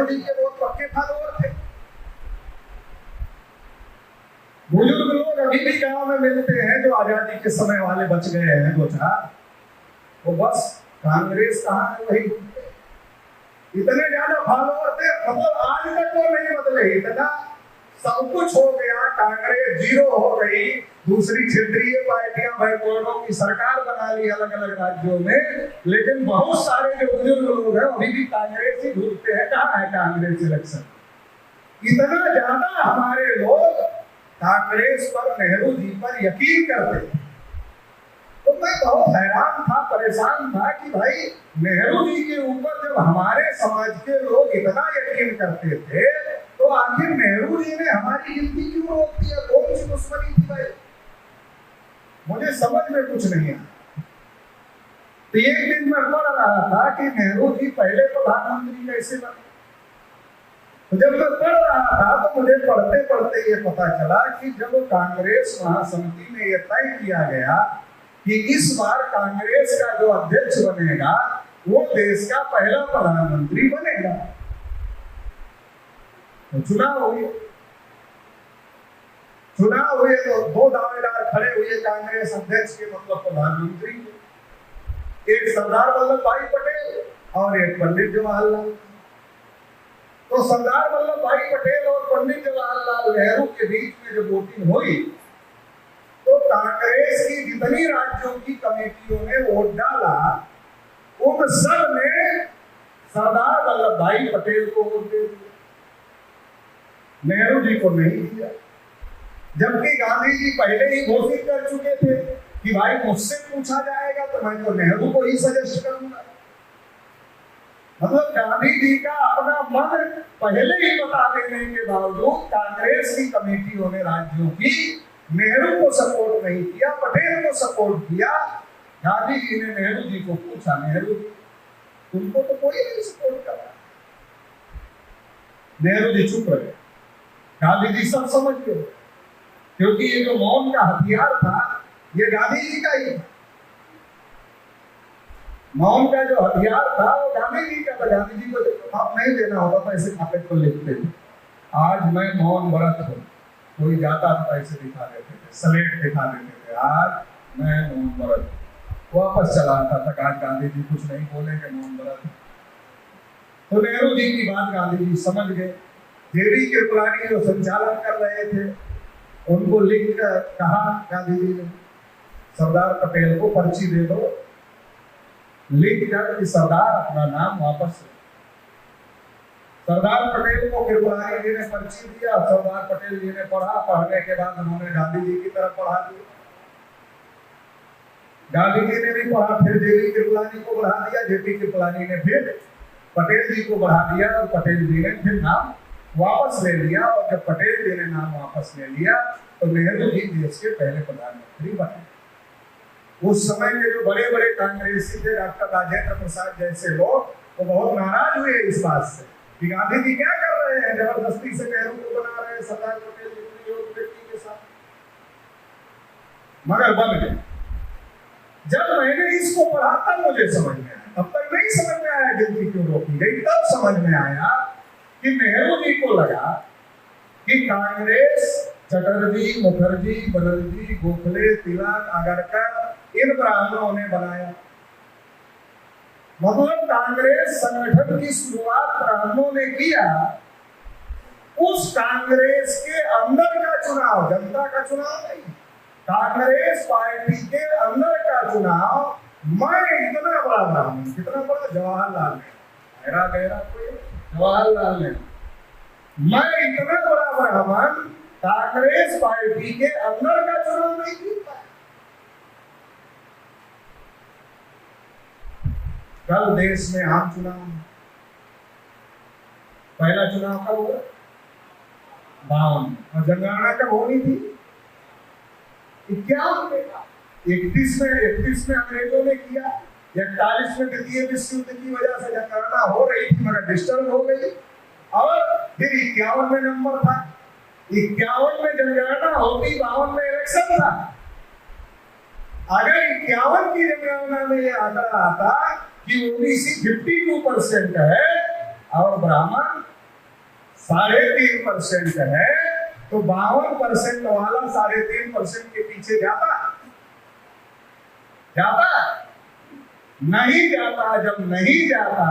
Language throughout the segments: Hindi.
जी के बहुत पक्के फॉलोअर थे। बुजुर्ग लोग अभी भी गांव में मिलते हैं जो आजादी के समय वाले बच गए हैं दो चार, वो बस कांग्रेस कहाँ है वही इतने ज्यादा फॉलोअर थे, मतलब आज तक वो नहीं बदले। इतना सब कुछ हो गया, कांग्रेस जीरो हो गई, दूसरी क्षेत्रीय पार्टियां बैकवर्डों की सरकार बना ली अलग अलग राज्यों में, लेकिन बहुत सारे जो बुजुर्ग लोग हैं अभी भी कांग्रेस ही ढूंढते हैं कहाँ है कांग्रेस इलेक्शन। इतना ज्यादा हमारे लोग कांग्रेस पर, नेहरू जी पर यकीन करते थे। तो मैं बहुत हैरान था, परेशान था कि भाई नेहरू जी के ऊपर जब हमारे समाज के लोग इतना यकीन करते थे तो आखिर नेहरू जी ने हमारी गिनती क्यों रोक दिया? कौन सी दुश्मनी थी भाई? मुझे समझ में कुछ नहीं आया। तो एक दिन मैं पढ़ रहा था कि नेहरू जी पहले प्रधानमंत्री कैसे बने। तो जब मैं पढ़ रहा था तो मुझे पढ़ते पढ़ते ये पता चला कि जब कांग्रेस महासमिति में यह तय किया गया कि इस बार कांग्रेस का जो अध्यक्ष बनेगा वो देश का पहला प्रधानमंत्री बनेगा, तो चुनाव हुए तो दो दावेदार खड़े हुए कांग्रेस अध्यक्ष के, मतलब प्रधानमंत्री के, एक सरदार वल्लभ भाई पटेल और एक पंडित जवाहरलाल। तो सरदार वल्लभ भाई पटेल और पंडित जवाहरलाल नेहरू के बीच में जब वोटिंग हुई तो कांग्रेस की जितनी राज्यों की कमेटियों ने वोट डाला उन सब ने सरदार वल्लभ भाई पटेल को वोट दे दिया, नेहरू जी को नहीं दिया। जबकि गांधी जी पहले ही घोषित कर चुके थे कि भाई मुझसे पूछा जाएगा तो मैं तो नेहरू को ही सजेस्ट करूंगा। मतलब गांधी जी का अपना मन पहले ही बता देने के बावजूद कांग्रेस की कमेटियों ने राज्यों की नेहरू को सपोर्ट नहीं किया, पटेल को सपोर्ट किया। गांधी जी ने नेहरू जी को पूछा, नेहरू जी तुमको तो कोई नहीं सपोर्ट कर रहा। नेहरू जी चुप रहे, गांधी जी सब समझ गए, क्योंकि ये जो मौन का हथियार था ये गांधी जी का ही था। मौन का जो हथियार था वो गांधी जी का था। गांधी जी को आप नहीं देना होता तो ऐसे खाते को लिखते थे, आज मैं मौन व्रत हूँ, कोई जाता तो ऐसे दिखा देते थे, स्लेट दिखा देते थे, आज मैं मौन व्रत, वापस चला आता था। आज गांधी जी कुछ नहीं बोलेंगे, मौन व्रत। तो नेहरू जी की बात गांधी जी समझ गए। जेबी कृपलानी जो संचालन कर रहे थे उनको लिख कर कहा गांधी जी ने, सरदार पटेल को पर्ची दे दो, लिख कर कि सरदार अपना नाम वापस। सरदार पटेल को कृपलानी जी ने पर्ची दिया, सरदार पटेल जी ने पढ़ा, पढ़ने के बाद उन्होंने गांधी जी की तरफ पढ़ा दिया। गांधी जी ने भी पढ़ा, फिर जेबी कृपलानी को बढ़ा दिया, जेबी कृपलानी ने फिर पटेल जी को बढ़ा दिया और पटेल जी ने फिर नाम वापस ले लिया। और जब पटेल जी ने नाम वापस ले लिया तो नेहरू जी देश के पहले प्रधानमंत्री बने। उस समय के जो बड़े बड़े कांग्रेसी थे, डॉक्टर राजेंद्र प्रसाद जैसे लोग, वो बहुत नाराज हुए इस बात से कि गांधी जी क्या कर रहे हैं, जबरदस्ती से नेहरू को बना रहे हैं सरदार पटेल जी के साथ। मगर बन गए। जब मैंने इसको पढ़ा तब मुझे समझ में आया, तब तक नहीं समझ में आया गिनती क्यों रोकी गई। तब समझ में आया कि नेहरू जी को लगा कि कांग्रेस चटर्जी, मुखर्जी, बनर्जी, गोखले, तिलक, आगरकर इन ब्राह्मणों ने बनाया। मतलब कांग्रेस संगठन की शुरुआत ब्राह्मणों ने किया। उस कांग्रेस के अंदर का चुनाव, जनता का चुनाव नहीं, कांग्रेस पार्टी के अंदर का चुनाव। मैं इतना बड़ा ब्राह्मण, कितना बड़ा, जवाहरलाल नेहरू, मेरा गहरा कोई जवाहरलाल नेहरू, मैं इतना बड़ा ब्राह्मण कांग्रेस पार्टी के अंदर का चुनाव नहीं जीत पाया। कल देश में आम चुनाव, पहला चुनाव कब हुआ? 52। और जनगणना कब होनी थी? 51 में। 31 में अंग्रेजों ने किया, 41 में द्वितीय विश्व युद्ध की वजह से जनगणना हो रही थी मगर डिस्टर्ब हो गई। और फिर 51 में नंबर था, 51 में जनगणना होती, 52 में इलेक्शन था। अगर 51 की जनगणना में यह आंकड़ा आता कि ओबीसी 52% है और ब्राह्मण 3.5% है, तो 52% वाला 3.5% के पीछे जाता नहीं जाता। जब नहीं जाता,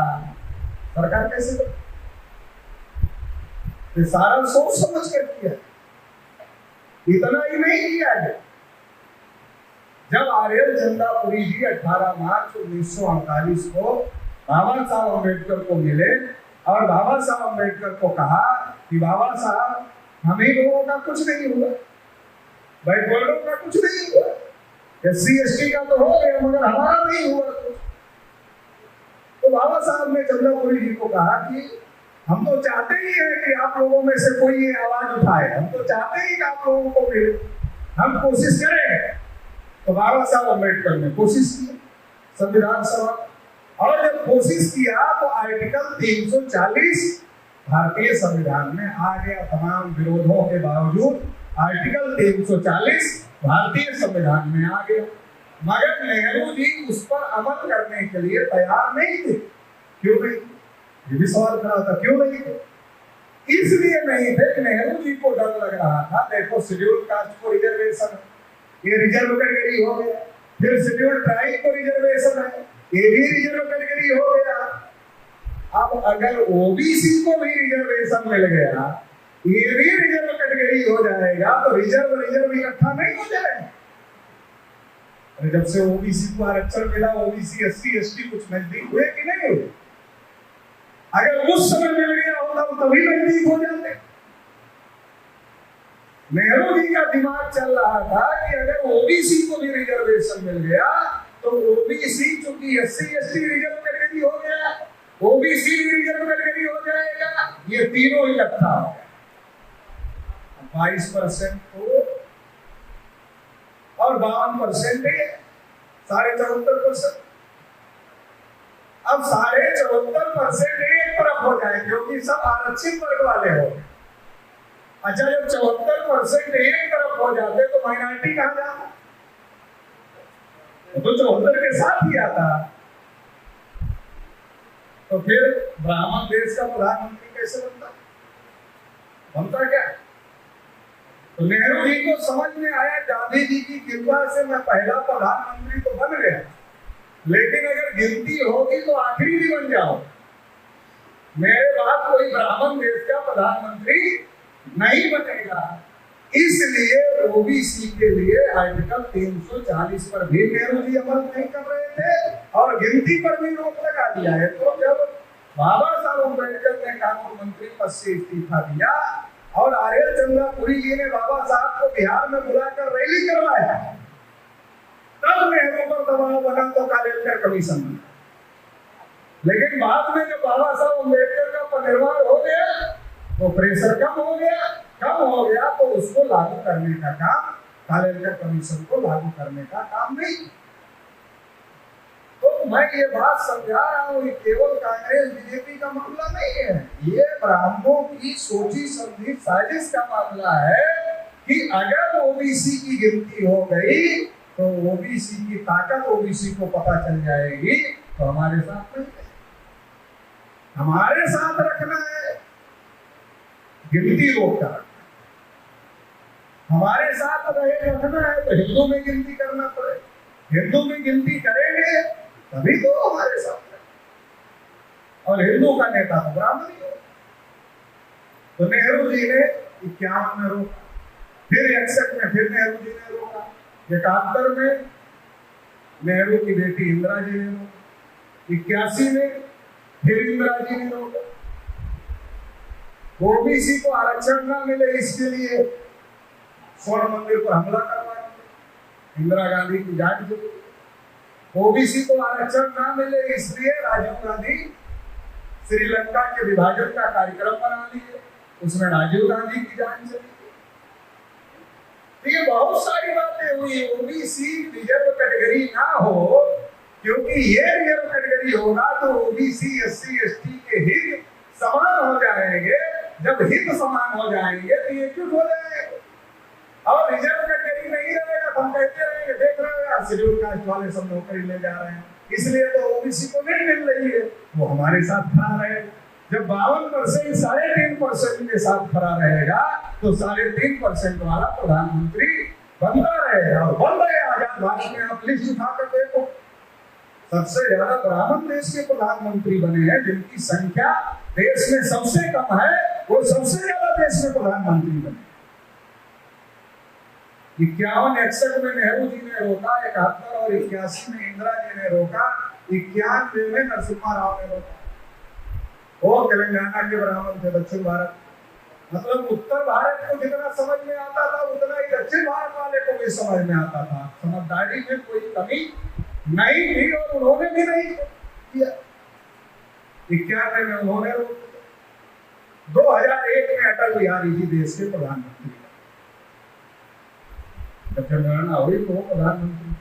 सरकार कैसे करती? सारा सोच समझ कर किया। इतना ही नहीं किया है। जब आर्यल चंदापुरी जी 18 मार्च 1948 को बाबा साहब अम्बेडकर को मिले और बाबा साहब अम्बेडकर को कहा कि बाबा साहब, हम ही लोगों का कुछ नहीं हुआ, बैकवर्डों का कुछ नहीं हुआ, SC ST का तो हो गया मगर हमारा नहीं हुआ कुछ। तो बाबा साहब ने चंदापुरी जी को कहा कि हम तो चाहते ही हैं कि आप लोगों में से कोई ये आवाज उठाए, हम तो चाहते ही कि आप लोगों को मिले, हम कोशिश करें। तो बाबा साहब अम्बेडकर ने कोशिश की संविधान सभा, और जब कोशिश किया तो आर्टिकल 340 भारतीय संविधान में आ गया। तमाम विरोधों के बावजूद आर्टिकल 340 भारतीय संविधान में आ गया, मगर नेहरू जी उस पर अमल करने के लिए तैयार नहीं थे। क्यों नहीं? ये भी सवाल खड़ा था, क्यों नहीं थे? इसलिए नहीं थे कि नेहरू जी को डर लग रहा था, देखो शेड्यूल कास्ट को रिजर्वेशन, ये रिजर्व कैटेगरी हो गया, फिर शेड्यूल ट्राइब को रिजर्वेशन है, ये भी रिजर्व कैटेगरी हो गया। अब अगर ओबीसी को भी रिजर्वेशन मिल गया, ये भी रिजर्व कैटेगरी हो जाएगा, तो रिजर्व इकट्ठा नहीं हो जाएगा। जब से ओबीसी को आरक्षण मिला, ओबीसी SC ST कुछ नजदीक हुए कि नहीं हुए? अगर उस समय मिल गया होता तो तभी नजदीक हो जाते। नेहरू जी का दिमाग चल रहा था कि अगर ओबीसी को भी रिजर्वेशन मिल गया तो ओबीसी चूंकि SC ST रिजर्व कैटेगरी हो गया, ओबीसी भी रिजर्व कैटेगरी हो जाएगा, ये तीनों इकट्ठा हो गया। 22% को और 52% 74.5%। अब 74.5% एक तरफ हो जाए क्योंकि सब आरक्षित वर्ग वाले हो। अच्छा, जब 74% एक तरफ हो जाते तो माइनॉरिटी कहां जाता? तो 74 के साथ ही आता। तो फिर ब्राह्मण देश का प्रधानमंत्री कैसे बनता क्या? तो नेहरू जी को समझ में आया, गांधी जी की कृपा से मैं पहला प्रधानमंत्री तो बन गया, लेकिन अगर गिनती होगी तो आखिरी भी बन जाओ, मेरे बाद कोई ब्राह्मण देश का प्रधानमंत्री नहीं बनेगा। इसलिए ओबीसी के लिए आर्टिकल 340 पर भी नेहरू जी अमल नहीं कर रहे थे और गिनती पर भी रोक लगा दिया है। तो जब बाबा साहब अम्बेडकर ने कानून मंत्री पद से इस्तीफा दिया और आर्यल चंदापुरी जी ने बाबा साहब को बिहार में बुलाकर रैली करवाया, तब नेहरू पर दबाव बना तो कालेलकर कमीशन बना। लेकिन बाद में जब बाबा साहब अम्बेडकर का परिनिर्वाण हो गया तो प्रेशर कम हो गया तो उसको लागू करने का काम, कालेलकर कमीशन को लागू करने का काम नहीं। तो मैं ये बात समझा रहा हूँ, ये केवल कांग्रेस बीजेपी का मामला नहीं है, ये ब्राह्मणों की सोची समझी साजिश का मामला है कि अगर ओबीसी की गिनती हो गई तो ओबीसी की ताकत ओबीसी को पता चल जाएगी, तो हमारे साथ नहीं, हमारे साथ रखना है, गिनती रोककर हमारे साथ रखना है तो हिंदू में गिनती करना पड़े, हिंदू में गिनती करेंगे तभी तो हमारे साथ है। और हिंदू का नेता तो ब्राह्मण ही हो। तो नेहरू जी ने 51 में रोका, फिर 61 में फिर नेहरू जी ने रोका, 71 में नेहरू की बेटी इंदिरा जी ने रोका, 81 में फिर इंदिरा जी ने रोका। ओबीसी को आरक्षण ना मिले इसके लिए स्वर्ण मंदिर पर हमला करवाया, इंदिरा गांधी की जांच जुड़ी। ओबीसी को आरक्षण ना मिले इसलिए राजीव गांधी श्रीलंका के विभाजन का कार्यक्रम बना लिए, उसमें राजीव गांधी की जांच चली। ये बहुत सारी बातें हुई। ओबीसी रिजर्व कैटेगरी ना हो, क्योंकि ये रिजर्व कैटेगरी होगा तो ओबीसी SC ST के हित समान हो जाएंगे। जब हित समान हो जाएंगे तो ये क्यों हो जाएंगे, और रिजर्व कैटेगरी नहीं रहेगा तो हम कहते रहेंगे देख रहे हो यार शेड्यूल कास्ट वाले सब नौकरी ले जा रहे हैं, इसलिए तो ओबीसी को नहीं मिल रही है, वो हमारे साथ खड़ा रहे। जब 52% 3.5% के साथ खड़ा रहेगा तो 3.5% वाला प्रधानमंत्री बनता रहेगा और बन रहे आजाद भारत में। आप लिस्ट उठाकर देखो, सबसे ज्यादा ब्राह्मण देश के प्रधानमंत्री बने हैं, जिनकी संख्या देश में सबसे कम है, वो सबसे ज्यादा देश में प्रधानमंत्री बने। 51-61 में नेहरू जी ने रोका, 71 और 81 में इंदिरा जी ने रोका, 91 में नरसिम्हा राव ने रोका। वो तेलंगाना के ब्राह्मण थे, दक्षिण भारत, मतलब उत्तर भारत को जितना समझ में आता था उतना ही दक्षिण भारत वाले को भी समझ में आता था। समझदारी में कोई कमी नहीं थी और उन्होंने भी नहीं किया। 91 में उन्होंने रोक दिया। 2001 में अटल बिहारी जी देश के प्रधानमंत्री, जब जनगणना हुई तो वो प्रधानमंत्री,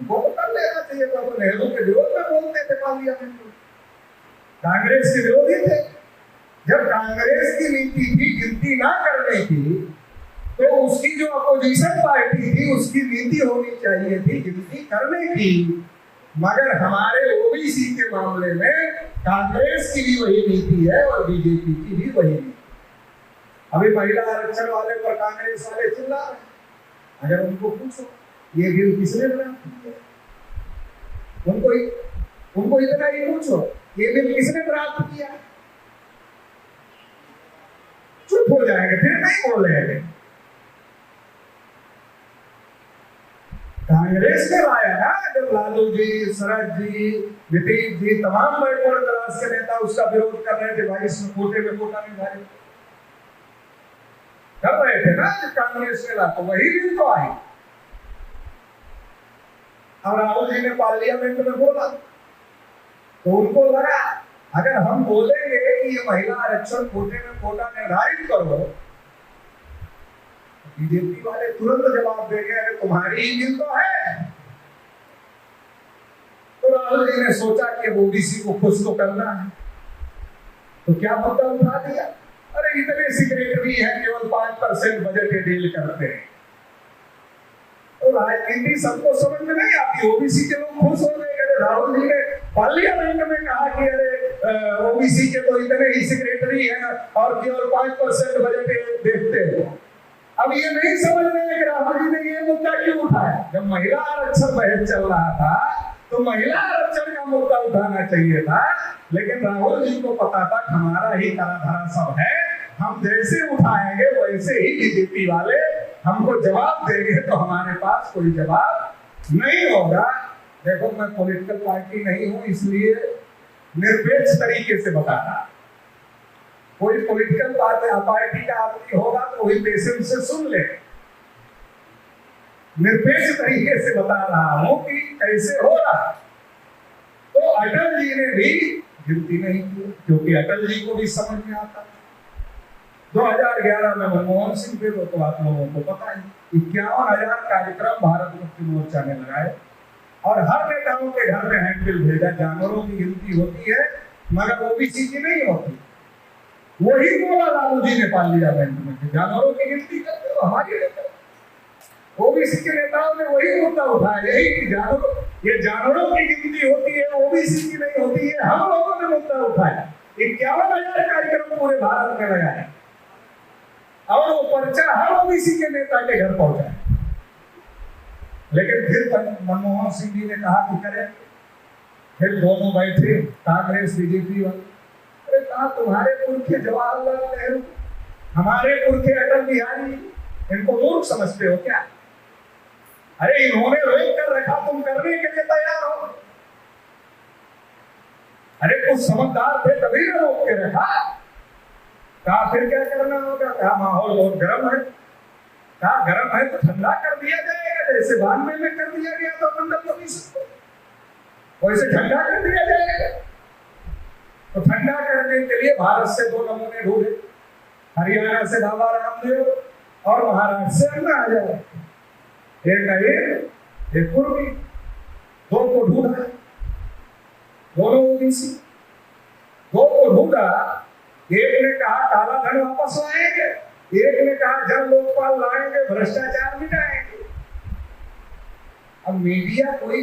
वो कर लेना चाहिए था। तो नेहरू के विरोध में बोलते थे पार्लियामेंट में, कांग्रेस के विरोधी थे। जब कांग्रेस की नीति थी गिनती ना करने की, तो उसकी जो अपोजिशन पार्टी थी उसकी नीति होनी चाहिए थी गिनती करने की। मगर हमारे ओबीसी के मामले में कांग्रेस की भी वही नीति है और बीजेपी की भी वही नीति। अभी महिला आरक्षण वाले पर कांग्रेस वाले चिल्ला रहे हैं। अगर उनको पूछो ये बिल किसने ड्राफ्ट किया, उनको इतना ही पूछो ये बिल किसने ड्राफ्ट किया, चुप हो जाएंगे, फिर नहीं बोलेंगे। कांग्रेस ने लाया ना, जब लालू जी, शरद जी, नीतीश जी, तमाम बैकवर्ड क्लास के नेता उसका विरोध कर रहे थे, भाई इसमें कोटे में कोटा नहीं भाई कर रहे थे ना, जब कांग्रेस ने ला तो वही बिल तो आई। और राहुल जी ने पार्लियामेंट में बोला तो उनको लगा अगर हम बोलेंगे कि ये महिला आरक्षण कोटे में कोटा निर्धारित करो, बीजेपी वाले तुरंत जवाब देंगे अरे तुम्हारी ही बिल तो है। तो राहुल जी ने सोचा कि ओबीसी को खुश तो करना है, तो क्या मुद्दा उठा दिया, अरे इतने सेक्रेटरी हैं केवल 5% बजट डील करते हैं। तो राजनीति सबको समझ में नहीं आती, ओबीसी के लोग खुश हो गए। राहुल जी ने पार्लियामेंट में कहा कि अरे ओबीसी के तो इतने ही सेक्रेटरी हैं और केवल 5% बजट देखते हैं। अब ये नहीं समझ रहे कि राहुल जी ने ये मुद्दा क्यों उठाया। जब महिला आरक्षण बहस चल रहा था तो महिला आरक्षण का मुद्दा उठाना चाहिए था, लेकिन राहुल जी को पता था हमारा ही कराधारा सब है, हम जैसे उठाएंगे वैसे ही बीजेपी वाले हमको जवाब देंगे, तो हमारे पास कोई जवाब नहीं होगा। देखो मैं पॉलिटिकल पार्टी नहीं हूं, इसलिए निरपेक्ष तरीके से बता रहा। कोई पॉलिटिकल पार्टी का आदमी होगा तो वही पेशेंस से सुन ले। निरपेक्ष तरीके से बता रहा हूं कि कैसे हो रहा। तो अटल जी ने भी गिनती नहीं की, क्योंकि अटल जी को भी समझ में आता। 2011 में मनमोहन सिंह थे तो आप लोगों को पता है 51,000 कार्यक्रम भारत मुक्ति मोर्चा ने लगाए और हर नेताओं के घर में हैंडबिल भेजा। जानवरों की गिनती होती है मगर ओबीसी की नहीं होती। वही बोला लालू जी ने पार्लियामेंट में, जानवरों की गिनती करते हो हमारी नहीं। ओबीसी के नेताओं ने वही मुद्दा उठाया, यही कि ये जानवरों की गिनती होती है, ओबीसी की नहीं होती है। हम लोगों ने मुद्दा उठाया। 51,000 कार्यक्रम पूरे भारत में लगाए और वो पर्चा हर ओबीसी के नेता के घर पहुंचा। लेकिन फिर मनमोहन सिंह जी ने कहा कि करें, फिर दोनों बैठे कांग्रेस बीजेपी वाले। अरे कहा तुम्हारे पुरखे जवाहरलाल नेहरू, हमारे पुरखे अटल बिहारी, इनको मूर्ख समझते हो क्या? अरे इन्होंने रोक कर रखा, तुम करने के लिए तैयार हो। अरे कुछ समझदार थे तभी ने रोक के रखा। कहा फिर क्या करना होगा? कहा माहौल बहुत गर्म है। कहा गर्म है तो ठंडा कर दिया जाएगा, जैसे 92 में कर दिया गया था मंडल कमीशन को, वैसे ठंडा कर दिया जाएगा। तो ठंडा करने के लिए भारत से 2 नमूने ढूंढे, हरियाणा से बाबा रामदेव और महाराष्ट्र से अन्ना हजारे। एक अहिर एक कुर्मी, 2 को ढूंढा, दोनों ओबीसी। 2 को ढूंढा, एक ने कहा काला धन वापस लाएंगे, एक ने कहा जन लोकपाल लाएंगे, भ्रष्टाचार मिटाएंगे। अब मीडिया कोई